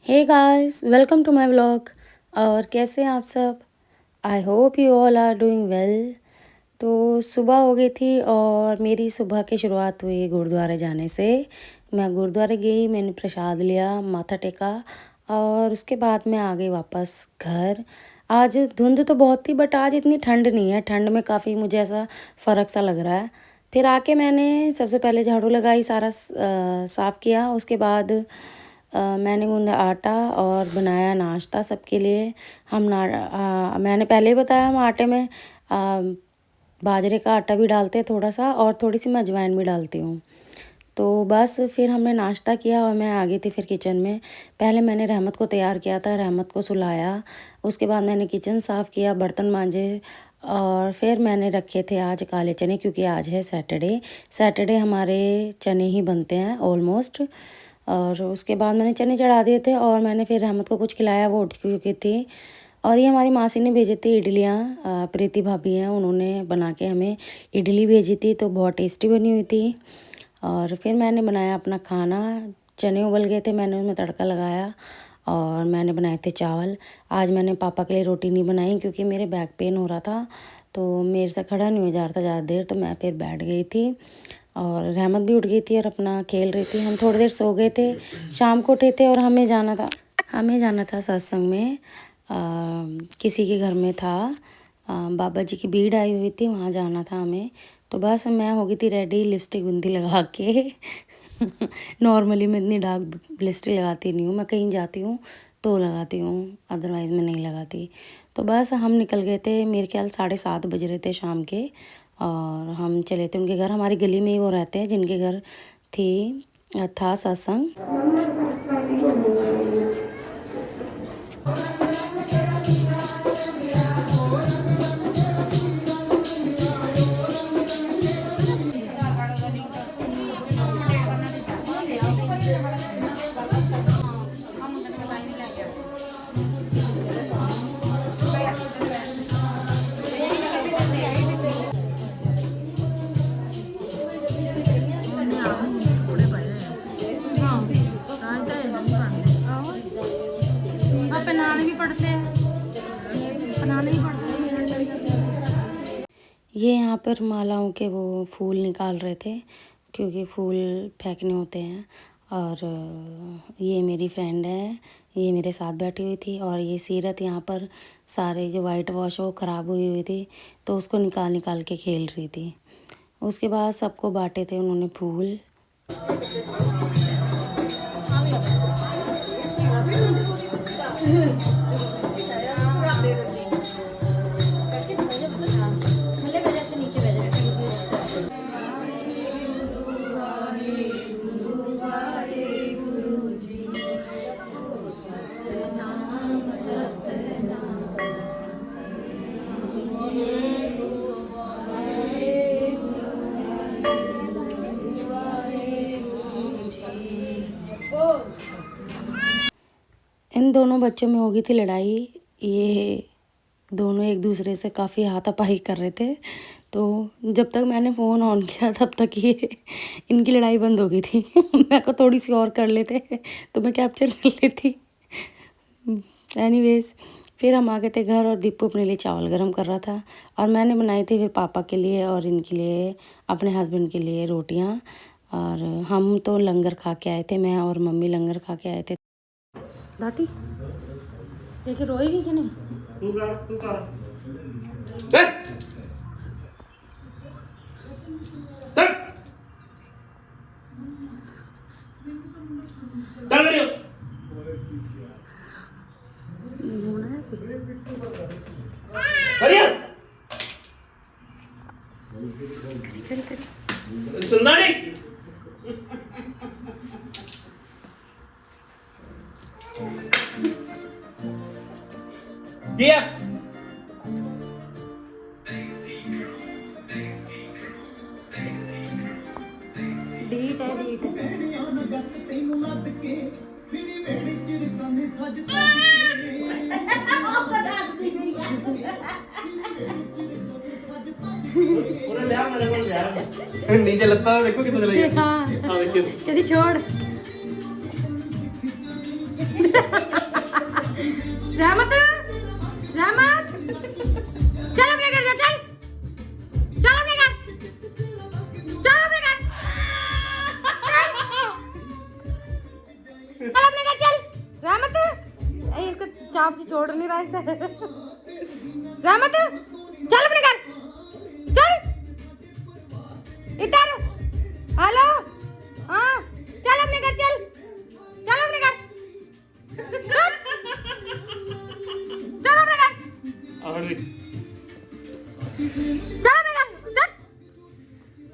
Hey guys, welcome to my vlog. और कैसे हैं आप सब? I hope you all are doing well. तो सुबह हो गई थी और मेरी सुबह की शुरुआत हुई गुरुद्वारे जाने से। मैं गुरुद्वारे गई, मैंने प्रसाद लिया, माथा टेका और उसके बाद मैं आ गई वापस घर। आज धुंध तो बहुत थी बट आज इतनी ठंड नहीं है। ठंड में काफ़ी मुझे ऐसा फ़र्क सा लग रहा है। फिर आके मैंने सबसे पहले झाड़ू लगाई, सारा साफ़ किया। उसके बाद मैंने गूंदा आटा और बनाया नाश्ता सबके लिए। मैंने पहले ही बताया, हम आटे में बाजरे का आटा भी डालते हैं थोड़ा सा, और थोड़ी सी मैं अजवाइन भी डालती हूँ। तो बस फिर हमने नाश्ता किया और मैं आ गई थी फिर किचन में। पहले मैंने रहमत को तैयार किया था, रहमत को सुलाया। उसके बाद मैंने किचन साफ़ किया, बर्तन मांजे और फिर मैंने रखे थे आज काले चने, क्योंकि आज है सैटरडे। सैटरडे हमारे चने ही बनते हैं ऑलमोस्ट। और उसके बाद मैंने चने चढ़ा दिए थे और मैंने फिर रहमत को कुछ खिलाया, वो उठ चुकी थी। और ये हमारी मासी ने भेजी थी इडलियाँ, प्रीति भाभी हैं, उन्होंने बना के हमें इडली भेजी थी, तो बहुत टेस्टी बनी हुई थी। और फिर मैंने बनाया अपना खाना। चने उबल गए थे, मैंने उनमें तड़का लगाया और मैंने बनाए थे चावल। आज मैंने पापा के लिए रोटी नहीं बनाई क्योंकि मेरे बैक पेन हो रहा था, तो मेरे से खड़ा नहीं हो जा रहा था ज़्यादा देर, तो मैं फिर बैठ गई थी। और रहमत भी उठ गई थी और अपना खेल रही थी। हम थोड़ी देर सो गए थे, शाम को उठे थे और हमें जाना था सत्संग में। किसी के घर में था, बाबा जी की भीड़ आई हुई थी, वहाँ जाना था हमें। तो बस मैं हो गई थी रेडी, लिपस्टिक बिंदी लगा के। नॉर्मली मैं इतनी डार्क लिपस्टिक लगाती नहीं हूँ, मैं कहीं जाती हूँ तो लगाती हूँ, अदरवाइज़ मैं नहीं लगाती। तो बस हम निकल गए थे, मेरे ख्याल 7:30 बज रहे थे शाम के। और हम चले थे उनके घर, हमारी गली में ही वो रहते हैं जिनके घर था सत्संग। ये यहाँ पर मालाओं के वो फूल निकाल रहे थे, क्योंकि फूल फेंकने होते हैं। और ये मेरी फ्रेंड है, ये मेरे साथ बैठी हुई थी। और ये सीरत यहाँ पर सारे जो वाइट वॉश वो ख़राब हुई हुई थी, तो उसको निकाल निकाल के खेल रही थी। उसके बाद सबको बांटे थे उन्होंने फूल। इन दोनों बच्चों में हो गई थी लड़ाई। ये दोनों एक दूसरे से काफ़ी हाथापाई कर रहे थे, तो जब तक मैंने फ़ोन ऑन किया तब तक ये इनकी लड़ाई बंद हो गई थी। मैं को थोड़ी सी और कर लेते तो मैं कैप्चर कर लेती। एनीवेज, फिर हम आ गए थे घर और दीपू अपने लिए चावल गरम कर रहा था और मैंने बनाई थी फिर पापा के लिए और इनके लिए, अपने हस्बैंड के लिए रोटियां। और हम तो लंगर खा के आए थे, मैं और मम्मी लंगर खा के आए थे। दाटी देखिए रोएगी कि नहीं? तू कर सुनना नहीं। दिया नीचे लगता है, देखो कितना लगेगा। हाँ, देखिए यदि छोड़ रहमत, रहमत, चल अपने घर जा, चल, चल अपने घर, चल अपने घर, चल अपने घर, चल, रहमत, इसको चाप से छोड़ नहीं रहा है। रहमत, चल अपने घर, चल, इधर, हेलो, हाँ, चल अपने घर, चल, चल अपने घर, चल अपने घर, आकर देख। चल अपने घर, चल,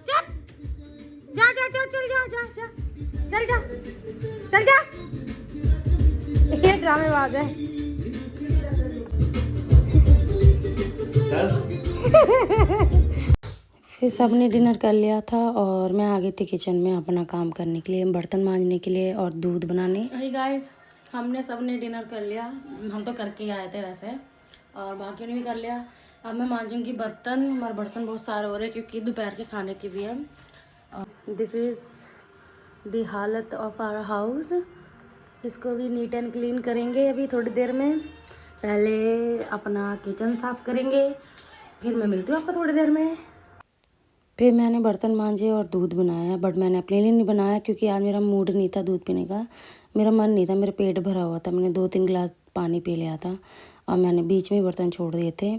चल, जा जा जा, चल जा जा जा, चल जा, चल जा, ये ड्रामेबाज है। फिर सबने डिनर कर लिया था और मैं आ गई थी किचन में अपना काम करने के लिए, बर्तन मांजने के लिए और दूध बनाने। हे गाइस, हमने सबने डिनर कर लिया, हम तो करके ही आए थे वैसे, और बाकियों ने भी कर लिया। अब मैं मांजूंगी बर्तन, हमारे बर्तन बहुत सारे हो रहे हैं क्योंकि दोपहर के खाने की भी है। दिस इज़ द हालत ऑफ आवर हाउस। इसको भी नीट एंड क्लीन करेंगे अभी थोड़ी देर में। पहले अपना किचन साफ़ करेंगे, फिर मैं मिलती हूँ आपको थोड़ी देर में। फिर मैंने बर्तन मांजे और दूध बनाया, बट मैंने अपने लिए नहीं बनाया क्योंकि आज मेरा मूड नहीं था दूध पीने का, मेरा मन नहीं था, मेरा पेट भरा हुआ था। मैंने 2-3 गिलास पानी पी लिया था और मैंने बीच में ही बर्तन छोड़ दिए थे।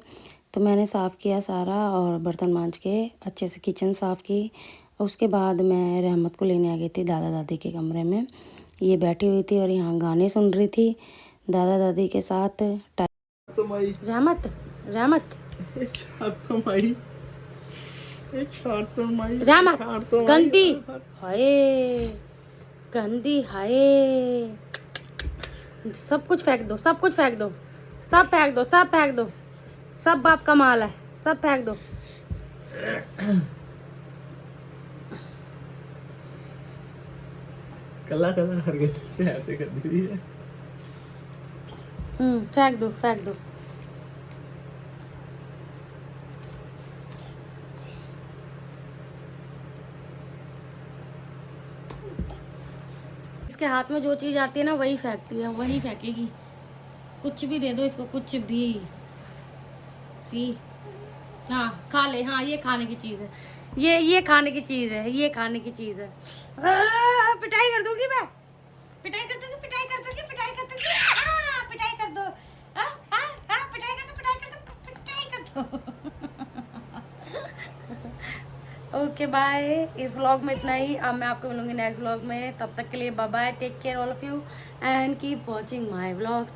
तो मैंने साफ़ किया सारा और बर्तन मांज के अच्छे से किचन साफ़ की। उसके बाद मैं रहमत को लेने आ गई थी दादा दादी के कमरे में। ये बैठी हुई थी और यहाँ गाने सुन रही थी दादा दादी के साथ। रहमत, रहमत, रहमत, गंदी, हाय गंदी, हाय, सब कुछ फेंक दो, सब कुछ फेंक दो, सब फेंक दो, सब फेंक दो, सब बाप का माल है, सब फेंक दो। कला कला करके से ऐसे कर दी है। फेंक दो, फेंक दो। इसके हाथ में जो चीज़ आती है ना वही फेंकती है, वही फेंकेगी। कुछ भी दे दो इसको, कुछ भी। सी, हाँ खा ले, हाँ ये खाने की चीज़ है, ये खाने की चीज़ है, ये खाने की चीज़ है। पिटाई कर दूंगी मैं, पिटाई कर दूंगी, पिटाई कर दूंगी, पिटाई कर दूंगी, पिटाई कर दो, पिटाई कर दो, पिटाई कर दो, पिटाई कर दो। ओके बाय, इस व्लॉग में इतना ही। अब मैं आपको मिलूंगी नेक्स्ट व्लॉग में, तब तक के लिए bye bye, take care all of you and keep watching my vlogs.